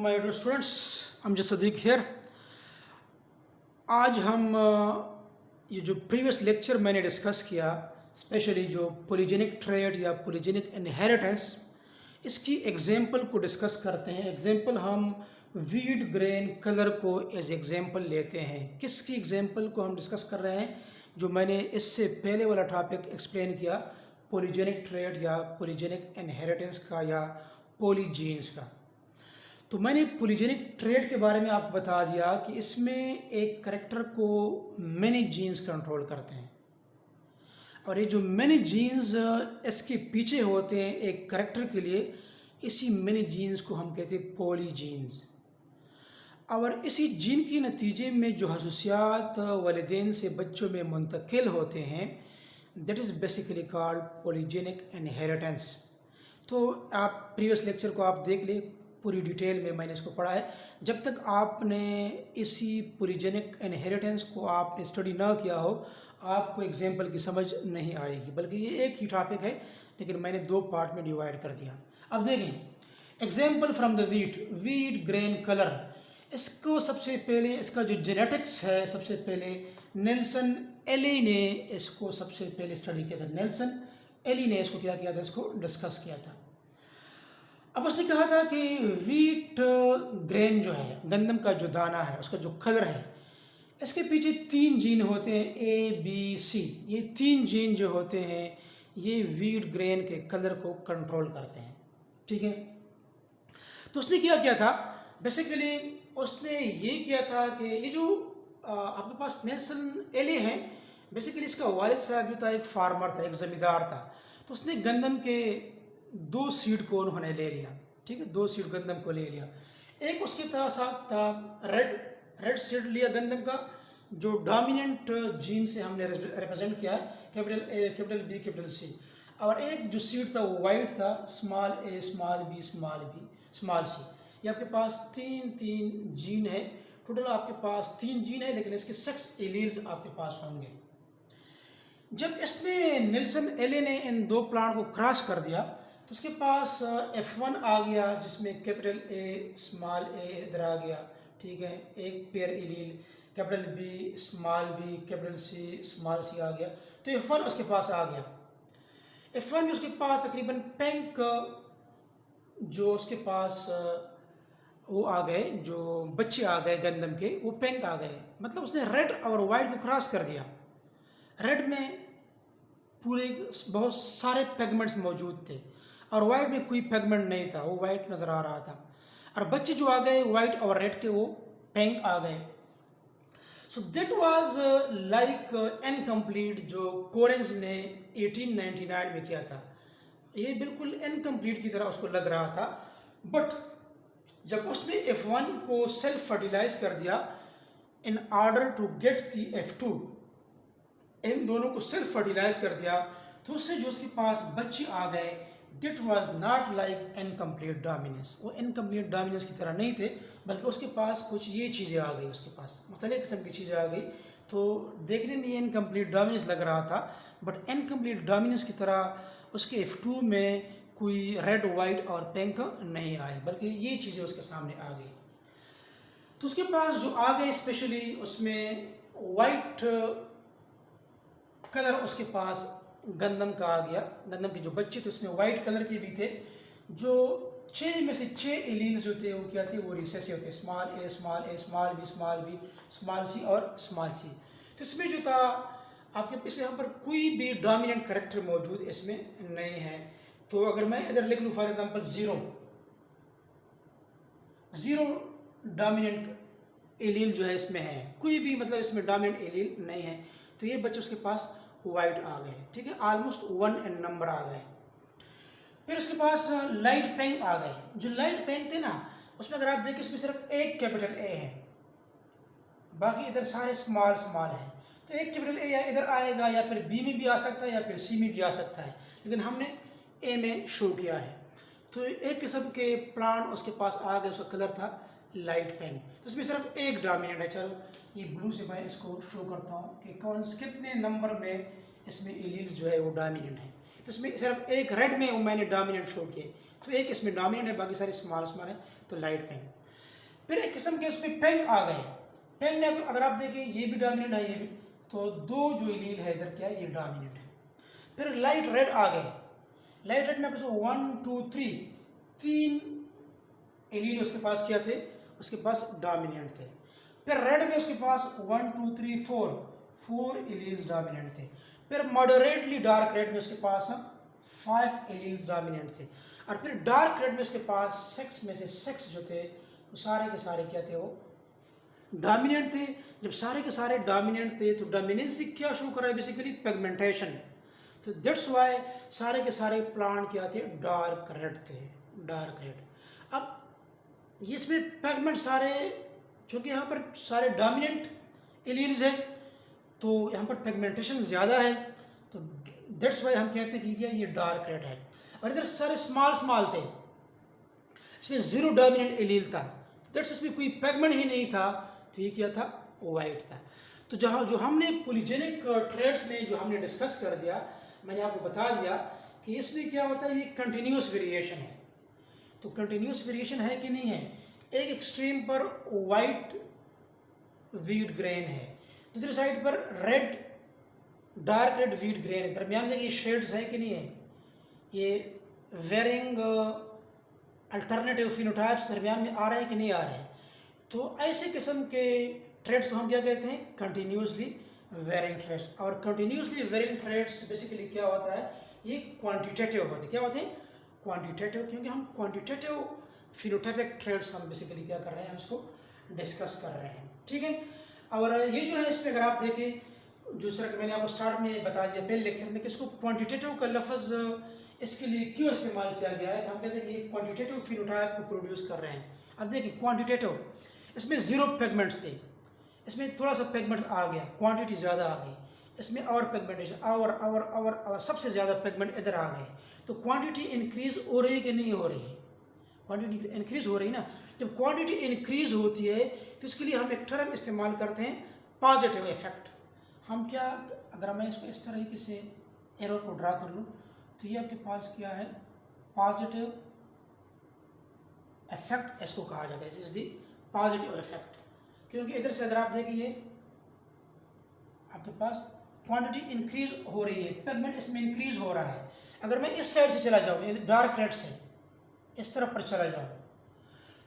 my dear students, I'm just Sadiq here. आज हम ये जो प्रीवियस लेक्चर मैंने डिस्कस किया, स्पेशली जो पॉलीजेनिक ट्रेट या पॉलीजेनिक इनहेरिटेंस, इसकी एग्जांपल को डिस्कस करते हैं. एग्जांपल हम वीट ग्रेन कलर को एज एग्जांपल लेते हैं. किसकी एग्जांपल को हम डिस्कस कर रहे हैं? जो मैंने इससे पहले वाला टॉपिक एक्सप्लेन किया, पॉलीजेनिक ट्रेट या पॉलीजेनिक इनहेरिटेंस का या पॉलीजीन्स का. तो मैंने पॉलीजेनिक ट्रेट के बारे में आपको बता दिया कि इसमें एक करेक्टर को मैनी जीन्स कंट्रोल करते हैं, और ये जो मैनी जीन्स इसके पीछे होते हैं एक करेक्टर के लिए, इसी मैनी जीन्स को हम कहते हैं पॉलीजीन्स. और इसी जीन के नतीजे में जो खसूसियात वालिदैन से बच्चों में मुंतकिल होते हैं, that is basically called polygenic inheritance. तो आप प्रीवियस लेक्चर को आप देख लें, पूरी डिटेल में मैंने इसको पढ़ा है. जब तक आपने इसी पॉलीजेनिक इनहेरिटेंस को आपने स्टडी ना किया हो, आपको एग्जाम्पल की समझ नहीं आएगी. बल्कि ये एक ही टॉपिक है, लेकिन मैंने दो पार्ट में डिवाइड कर दिया. अब देखें example from the wheat green colour. इसको सबसे पहले इसका जो जेनेटिक्स है, सबसे पहले नेल्सन एली ने इसको सबसे पहले स्टडी किया था. नेल्सन एली ने इसको क्या किया था, इसको डिस्कस किया था. अब उसने कहा था कि वीट ग्रेन जो है, गंदम का जो दाना है, उसका जो कलर है, इसके पीछे तीन जीन होते हैं, ए बी सी. ये तीन जीन जो होते हैं, ये वीट ग्रेन के कलर को कंट्रोल करते हैं. ठीक है. तो उसने क्या था, बेसिकली उसने ये किया था कि ये जो आपके पास नेल्सन एले हैं, बेसिकली इसका वालिद साहब जो था एक फार्मर था, एक ज़मींदार था. तो उसने गंदम के दो सीड को उन्होंने ले लिया. ठीक है, दो सीड गंदम को ले लिया. एक उसके साथ था रेड सीड लिया गंदम का, जो डोमिनेंट जीन से हमने रिप्रेजेंट किया है, capital A, capital B, capital C. और एक जो सीड था वो वाइट था, स्मॉल ए, स्मॉल बी, स्मॉल सी. ये आपके पास तीन जीन है. टोटल आपके पास तीन जीन है, लेकिन इसके 6 एलील्स आपके पास होंगे. जब इसने नेल्सन एले ने इन दो प्लांट को क्रॉस कर दिया, तो उसके पास F1 आ गया, जिसमें कैपिटल ए, स्मॉल ए इधर आ गया. ठीक है, एक pair allele. Capital B, small B, capital C, small C आ गया. तो F1 उसके पास आ गया. F1 में उसके पास तकरीबन पिंक जो उसके पास वो आ गए, जो बच्चे आ गए गंदम के, वो पिंक आ गए. मतलब उसने रेड और वाइट को क्रॉस कर दिया. रेड में पूरे बहुत सारे पेगमेंट्स मौजूद थे, और वाइट में कोई पेगमेंट नहीं था, वो वाइट नज़र आ रहा था. और बच्चे जो आ गए वाइट और रेड के, वो पिंक आ गए. So that was like incomplete, जो कोरेंस ने 1899 में किया था. ये बिल्कुल इनकम्प्लीट की तरह उसको लग रहा था. बट जब उसने F1 को सेल्फ फर्टिलाइज कर दिया in order to get the F2, इन दोनों को सेल्फ फर्टिलाइज कर दिया, तो उससे जो उसके पास बच्चे आ गए, that was not like incomplete dominance. वो इनकम्प्लीट डोमिनेंस की तरह नहीं थे, बल्कि उसके पास कुछ ये चीज़ें आ गई, उसके पास मुख्तलिफ किस्म की चीज़ें आ गई. तो देखने में ये इनकम्प्लीट डोमिनेंस लग रहा था, बट इनकम्प्लीट डोमिनेंस की तरह उसके F2 में कोई रेड, वाइट और पिंक नहीं आए, बल्कि ये चीज़ें उसके सामने आ गई. तो उसके पास जो आ गए, स्पेशली उसमें वाइट कलर उसके पास गंदम का आ गया. गंदम के जो बच्चे थे उसमें वाइट कलर के भी थे. जो 6 में से 6 एलील्स जो थे, वो क्या थे, वो रिसेसिव थे. स्मॉल ए, स्मॉल बी, स्मॉल सी और स्मॉल सी. तो इसमें जो था आपके इस यहाँ पर कोई भी डोमिनेंट करेक्टर मौजूद इसमें नहीं है. तो अगर मैं इधर लिख लूँ for example zero dominant allele जो है इसमें है, कोई भी मतलब इसमें डोमिनेंट एलील नहीं है. तो ये बच्चे उसके पास वाइट आ गए. ठीक है, ऑलमोस्ट 1 इन नंबर आ गए. फिर उसके पास लाइट पिंक आ गए. जो लाइट पिंक थे ना, उसमें अगर आप देखें, इसमें सिर्फ एक कैपिटल ए है, बाकी इधर सारे स्मॉल है. तो एक कैपिटल ए इधर आएगा, या फिर बी में भी आ सकता है, या फिर सी में भी आ सकता है, लेकिन हमने ए में शो किया है. तो एक किस्म के प्लांट उसके पास आ गए, उसका कलर था लाइट पिंक. तो इसमें सिर्फ एक डोमिनेंट है. चलो ये ब्लू से मैं इसको शो करता हूँ कि कितने नंबर में इसमें एलील्स जो है वो डोमिनेंट है. तो इसमें सिर्फ एक रेड में वो मैंने डोमिनेंट शो किए. तो एक इसमें डोमिनेंट है, बाकी सारे स्मॉल है, तो लाइट पिंक. फिर एक किस्म के उसमें पेंग आ गए। पेंग में अगर आप देखें ये भी डोमिनेंट है, ये भी, तो दो जो एलील है इधर क्या है, ये डोमिनेंट है। फिर लाइट रेड आ गए। लाइट रेड में आपको 1 2 3 तीन एलील उसके पास क्या थे, उसके पास डोमिनेंट थे। फिर रेड में उसके पास 1 2 3 4 एलील्स डोमिनेंट थे। फिर मॉडरेटली डार्क रेड में उसके पास 5 एलील्स डोमिनेंट थे। और फिर डार्क रेड में उसके पास 6 में से 6 जो थे वो सारे के सारे क्या थे, वो डोमिनेंट थे। जब सारे के सारे डोमिनेंट थे तो डोमिनेंसी क्या शो कर रहा है, बेसिकली पिगमेंटेशन। तो दैट्स वाई सारे के सारे प्लांट क्या थे, डार्क रेड थे, डार्क रेड। अब इसमें पिगमेंट सारे, चूँकि यहाँ पर सारे डोमिनेंट एलील्स हैं तो यहाँ पर पिगमेंटेशन ज़्यादा है, तो दैट्स वाई हम कहते हैं कि क्या ये डार्क रेड है। और इधर सारे स्मॉल स्मॉल थे, इसमें 0 डोमिनेंट एलील था, दैट्स इसमें कोई पिगमेंट ही नहीं था, तो ये क्या था, वाइट था। तो जहाँ जो हमने पॉलीजेनिक ट्रेड्स में जो हमने डिस्कस कर दिया, मैंने आपको बता दिया कि इसमें क्या होता है, ये कंटिन्यूस वेरिएशन है। तो कंटिन्यूस वेरिएशन है कि नहीं है, एक एक्सट्रीम पर वाइट वीट ग्रेन है, दूसरी साइड पर red dark red wheat grain है, दरमियान में ये शेड्स है कि नहीं है, ये वेरिंग अल्टरनेटिव फिनोटाइप्स दरमियान में आ रहे हैं कि नहीं आ रहे हैं। तो ऐसे किस्म के ट्रेड्स को हम क्या कहते हैं, कंटिन्यूसली वेरिंग ट्रेड्स। और कंटिन्यूसली वेरिंग ट्रेड्स बेसिकली क्या होता है, ये क्वांटिटेटिव होते हैं। क्या होते हैं, क्वांटिटेटिव, क्योंकि हम क्वांटिटेटिव फिनोटाइपिक ट्रेड्स हम बेसिकली क्या कर रहे हैं, हम इसको डिस्कस कर रहे हैं, ठीक है। और ये जो है इसमें अगर आप देखें, दूसरा कि मैंने आपको स्टार्ट में बता दिया पहले लेक्चर में कि इसको क्वांटिटेटिव का लफ्ज़ इसके लिए क्यों इस्तेमाल किया गया है, हम कहते हैं कि क्वांटिटेटिव फिनोटाइप को प्रोड्यूस कर रहे हैं। अब देखिए क्वांटिटेटिव, इसमें 0 पिगमेंट्स थे, इसमें थोड़ा सा पिगमेंट आ गया, क्वांटिटी ज़्यादा आ गई, इसमें और पिगमेंटेशन और सबसे ज़्यादा पिगमेंट इधर आ गए। तो क्वांटिटी इंक्रीज हो रही है कि नहीं हो रही है, क्वांटिटी इंक्रीज हो रही है ना। जब क्वांटिटी इंक्रीज होती है तो इसके लिए हम एक टर्म इस्तेमाल करते हैं, पॉजिटिव इफेक्ट। हम क्या, अगर मैं इसको इस तरीके से एरो को ड्रा कर लूँ तो ये आपके पास क्या है, पॉजिटिव इफेक्ट इसको कहा जाता है, this is the positive effect. क्योंकि इधर से अगर आप देखिए आपके पास क्वांटिटी इंक्रीज हो रही है, पिगमेंट इसमें इंक्रीज हो रहा है। अगर मैं इस साइड से चला जाऊँ, डार्क रेड से इस तरफ पर चला जाऊँ,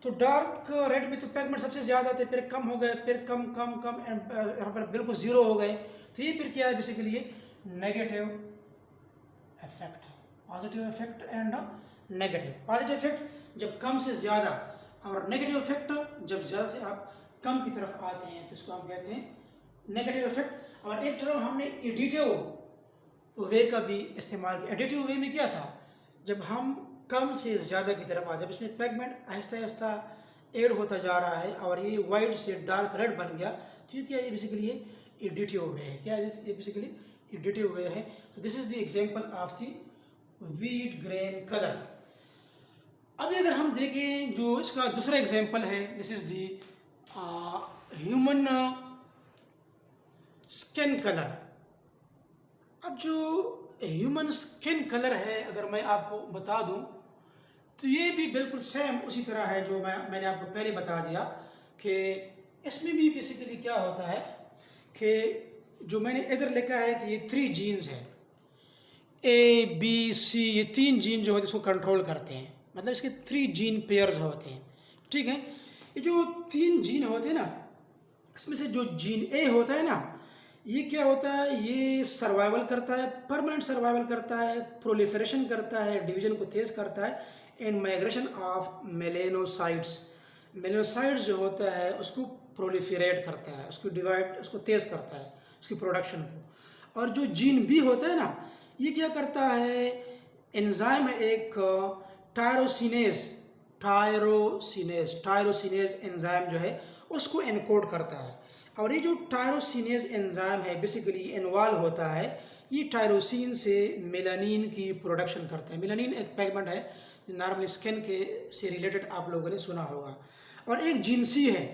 तो डार्क रेड में तो पिगमेंट सबसे ज़्यादा थे, फिर कम हो गए, फिर कम कम कम यहाँ पर बिल्कुल 0 हो गए। तो ये फिर क्या है, बेसिकली ये नेगेटिव इफेक्ट है, positive effect and negative. Positive effect जब कम से ज़्यादा, और नेगेटिव इफेक्ट जब ज़्यादा से आप कम की तरफ आते हैं तो इसको हम कहते हैं नेगेटिव इफेक्ट। और एक टर्म हमने एडिटिव वे का भी इस्तेमाल किया। एडिटिव वे में क्या था, जब हम कम से ज़्यादा की तरफ आते हैं, इसमें पिगमेंट आहिस्ता आहिस्ता ऐड होता जा रहा है और ये वाइट से डार्क रेड बन गया, तो क्या ये बेसिकली ये एडिटिव वे है। क्या है, ये बेसिकली एडिटिव वे है। तो this is the example of the wheat green colour. अभी अगर हम देखें जो इसका दूसरा एग्जांपल है, this is the human skin colour. अब जो ह्यूमन स्किन कलर है, अगर मैं आपको बता दूं तो ये भी बिल्कुल सेम उसी तरह है जो मैंने आपको पहले बता दिया कि इसमें भी बेसिकली क्या होता है कि जो मैंने इधर लिखा है कि ये 3 जीन्स हैं, A B C, ये 3 जीन जो होते हैं इसको कंट्रोल करते हैं, मतलब इसके 3 जीन पेयर्स होते हैं, ठीक है। ये जो 3 जीन होते हैं ना, इसमें से जो जीन A होता है ना, ये क्या होता है, ये सर्वाइवल करता है, परमानेंट सर्वाइवल करता है, प्रोलिफरेशन करता है, डिवीजन को तेज़ करता है, and migration of melanocytes. Melanocytes जो होता है उसको प्रोलिफरेट करता है, उसको डिवाइड, उसको तेज़ करता है, उसकी प्रोडक्शन को। और जो जीन बी होता है ना, ये क्या करता है, एंजाइम है एक टायरोसिनेज एंजाइम जो है उसको एनकोड करता है। और ये जो टायरोसिनेज एंजाइम है बेसिकली इन्वॉल्व होता है, ये टायरोसिन से मेलानिन की प्रोडक्शन करता है। मेलानिन एक पिगमेंट है जो नॉर्मली स्किन के से रिलेटेड आप लोगों ने सुना होगा। और एक जीन सी है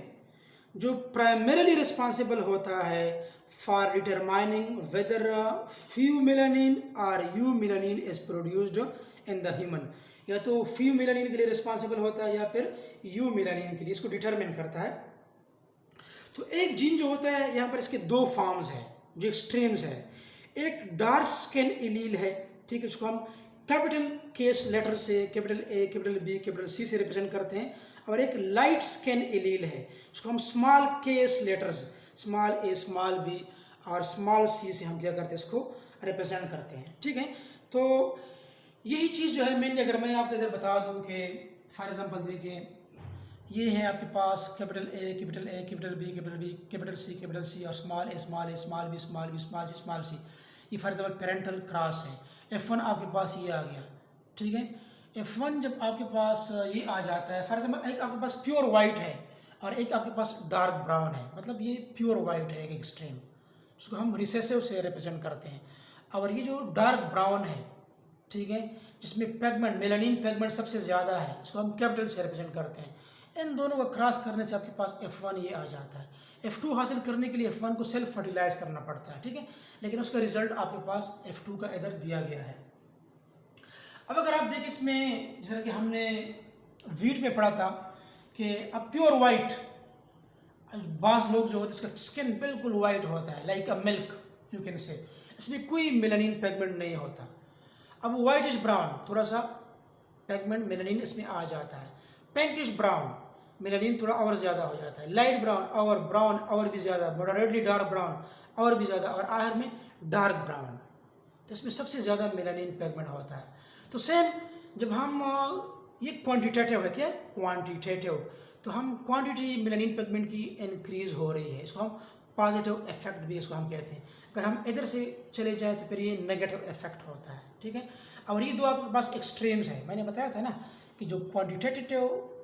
जो प्राइमरीली रिस्पॉन्सिबल होता है for determining whether pheomelanin और eumelanin is produced in the human, या तो फ्यू मेलानिन के लिए रिस्पॉन्सिबल होता है या फिर यू मेलानिन के लिए, इसको डिटरमिन करता है। तो एक जीन जो होता है यहाँ पर इसके दो फॉर्म्स हैं जो एक्सट्रीम्स है। एक डार्क स्किन एलील है, ठीक है, जिसको हम कैपिटल केस लेटर से capital A, capital B, capital C से रिप्रेजेंट करते हैं, और एक लाइट स्किन एलील है जिसको हम स्मॉल केस लेटर्स स्मॉल ए, स्मॉल बी और स्मॉल सी से हम क्या करते हैं, इसको रिप्रेजेंट करते हैं, ठीक है। तो यही चीज़ जो है मेनली, अगर मैं आपको इधर बता दूं कि फॉर एग्जांपल देखिए, ये है आपके पास capital A, capital A, capital B, capital B, capital C और स्मॉल ए, स्मॉल ए, small B, small B, small C, small सी। ये फॉर एग्जाम्पल पेरेंटल क्रॉस है। F1 आपके पास ये आ गया, ठीक है। F1 जब आपके पास ये आ जाता है, फॉर एग्जाम्पल एक आपके पास प्योर वाइट है और एक आपके पास डार्क ब्राउन है, मतलब ये प्योर वाइट है एक एक्सट्रीम, उसको हम रिसेसिव से रिप्रेजेंट करते हैं। और ये जो डार्क ब्राउन है, ठीक है, जिसमें पेगमेंट मेलानिन पेगमेंट सबसे ज़्यादा है, इसको हम कैपिटल से रिप्रेजेंट करते हैं। इन दोनों को क्रॉस करने से आपके पास F1 ये आ जाता है। F2 हासिल करने के लिए F1 को सेल्फ फर्टिलाइज करना पड़ता है, ठीक है, लेकिन उसका रिजल्ट आपके पास F2 का इधर दिया गया है। अब अगर आप देखें इसमें, जैसा कि हमने वीट में पढ़ा था कि अब प्योर वाइट, बाज़ लोग जो होते हैं इसका स्किन बिल्कुल वाइट होता है, like a milk you can say, इसमें कोई मेलानिन पेगमेंट नहीं होता। अब वाइटिश ब्राउन, थोड़ा सा पेगमेंट मेलानिन इसमें आ जाता है। पिंकिश ब्राउन, मेलानिन थोड़ा और ज़्यादा हो जाता है। लाइट ब्राउन और भी ज़्यादा, मॉडरेटली डार्क ब्राउन और भी ज़्यादा, और आखिर में डार्क ब्राउन। तो इसमें सबसे ज़्यादा मेलानिन पेगमेंट होता है। तो सेम जब हम ये क्वांटिटेटिव है, क्या क्वांटिटेटिव, तो हम क्वांटिटी मेलानिन पेगमेंट की इंक्रीज़ हो रही है, इसको हम पॉजिटिव इफेक्ट भी इसको हम कहते हैं। अगर हम इधर से चले जाएँ तो फिर ये नेगेटिव इफेक्ट होता है, ठीक है। और ये दो आपके पास एक्सट्रीम्स है, मैंने बताया था ना कि जो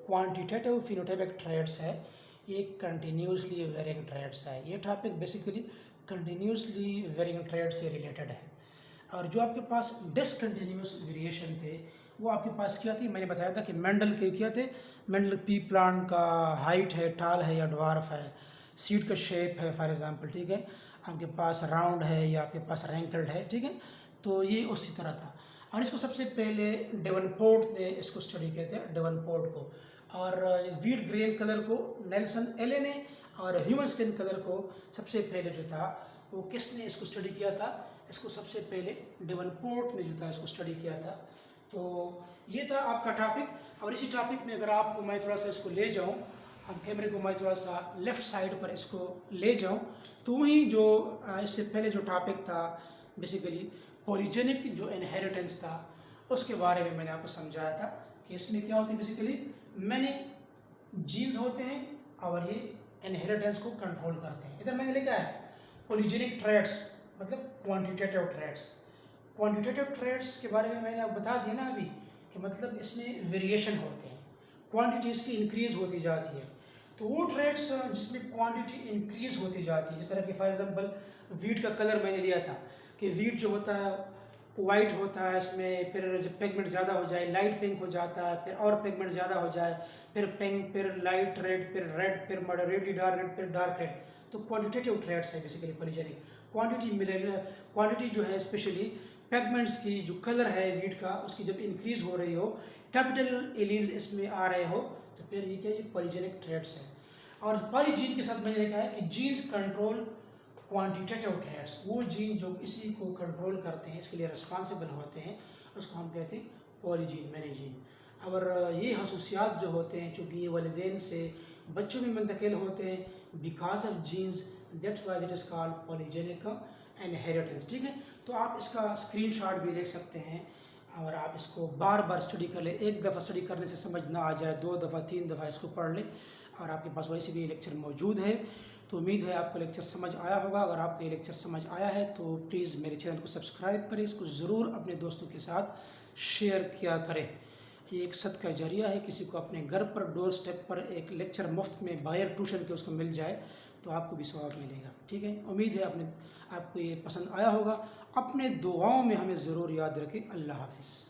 क्वांटिटेटिव फिनोटाइपिक ट्रेड्स है, ये कंटिन्यूसली वेरिंग ट्रेड्स है। ये topic basically continuously varying trait से रिलेटेड है। और जो आपके पास डिसकंटिन्यूस वेरिएशन थे वो आपके पास क्या थी, मैंने बताया था कि मेंडल के क्या थे, मेंडल पी प्लांट का हाइट है, टाल है या ड्वार्फ है, सीड का शेप है फॉर एग्जांपल, ठीक है, आपके पास राउंड है या आपके पास रैंकल्ड है, ठीक है। तो ये उसी तरह था। और इसको सबसे पहले डेवनपोर्ट ने इसको स्टडी किया था, डेवनपोर्ट को, और वीट ग्रेन कलर को नेल्सन एले ने, और ह्यूमन स्किन कलर को सबसे पहले जो था वो किसने इसको स्टडी किया था, इसको सबसे पहले डेवनपोर्ट ने जो था इसको स्टडी किया था। तो ये था आपका टॉपिक। और इसी टॉपिक में अगर आपको मैं थोड़ा सा इसको ले जाऊँ, अब कैमरे को मैं थोड़ा सा लेफ़्ट साइड पर इसको ले जाऊँ, तो वहीं जो इससे पहले जो टॉपिक था बेसिकली पॉलीजेनिक जो इनहेरिटेंस था, उसके बारे में मैंने आपको समझाया था कि इसमें क्या होती है, बेसिकली मैंने जीन्स होते हैं और ये इनहेरिटेंस को कंट्रोल करते हैं। इधर मैंने लिखा है पॉलीजेनिक ट्रेड्स, मतलब क्वांटिटेटिव ट्रेड्स। क्वांटिटेटिव ट्रेड्स के बारे में मैंने आपको बता दिया ना अभी कि मतलब इसमें वेरिएशन होते हैं, क्वांटिटी इसकी इंक्रीज़ होती जाती है। तो वो ट्रेड्स जिसमें क्वांटिटी इंक्रीज़ होती जाती है, जिस तरह कि फॉर एग्जांपल वीट का कलर मैंने लिया था कि वीट जो होता है वाइट होता है, इसमें फिर जब पिगमेंट ज़्यादा हो जाए लाइट पिंक हो जाता है, फिर और पिगमेंट ज़्यादा हो जाए फिर पिंक, फिर लाइट रेड, फिर मॉडरेटली डार्क रेड, फिर डार्क रेड। तो क्वांटिटेटिव ट्रेड्स है बेसिकली पॉलीजेनिक। क्वांटिटी जो है स्पेशली पिगमेंट्स की जो कलर है वीट का, उसकी जब इंक्रीज़ हो रही हो, कैपिटल एलियंस इसमें आ रहे हो, तो फिर ये क्या, ये पॉलीजेनिक ट्रेड्स है। और पॉलीजीन के साथ मैंने लिखा है कि जीन्स कंट्रोल क्वांटिटेटिव ट्रेड्स, वो जीन जो इसी को कंट्रोल करते हैं, इसके लिए रिस्पॉन्सिबल होते हैं, उसको हम कहते हैं पॉलीजीन, मैनी जीन। और ये खसूसियात जो होते हैं, चूँकि ये वालिदैन से बच्चों में मुंतकिल होते हैं because of genes, that's why that is called polygenic inheritance, ठीक है। तो आप इसका स्क्रीनशॉट भी ले सकते हैं और आप इसको बार बार स्टडी कर लें। एक दफ़ा स्टडी करने से समझ ना आ जाए, 2 दफ़ा 3 दफ़ा इसको पढ़ लें, और आपके पास वैसे भी ये लेक्चर मौजूद है। तो उम्मीद है आपको लेक्चर समझ आया होगा। अगर आपको ये लेक्चर समझ आया है तो प्लीज़ मेरे चैनल को सब्सक्राइब करें, इसको ज़रूर अपने दोस्तों के साथ शेयर किया करें। ये एक सदका जारिया है, किसी को अपने घर पर डोर स्टेप पर एक लेक्चर मुफ्त में बाहर ट्यूशन के उसको मिल जाए तो आपको भी सवाब मिलेगा, ठीक है। उम्मीद है आपको ये पसंद आया होगा। अपने दुआओं में हमें ज़रूर याद रखें। अल्लाह हाफ़िज़।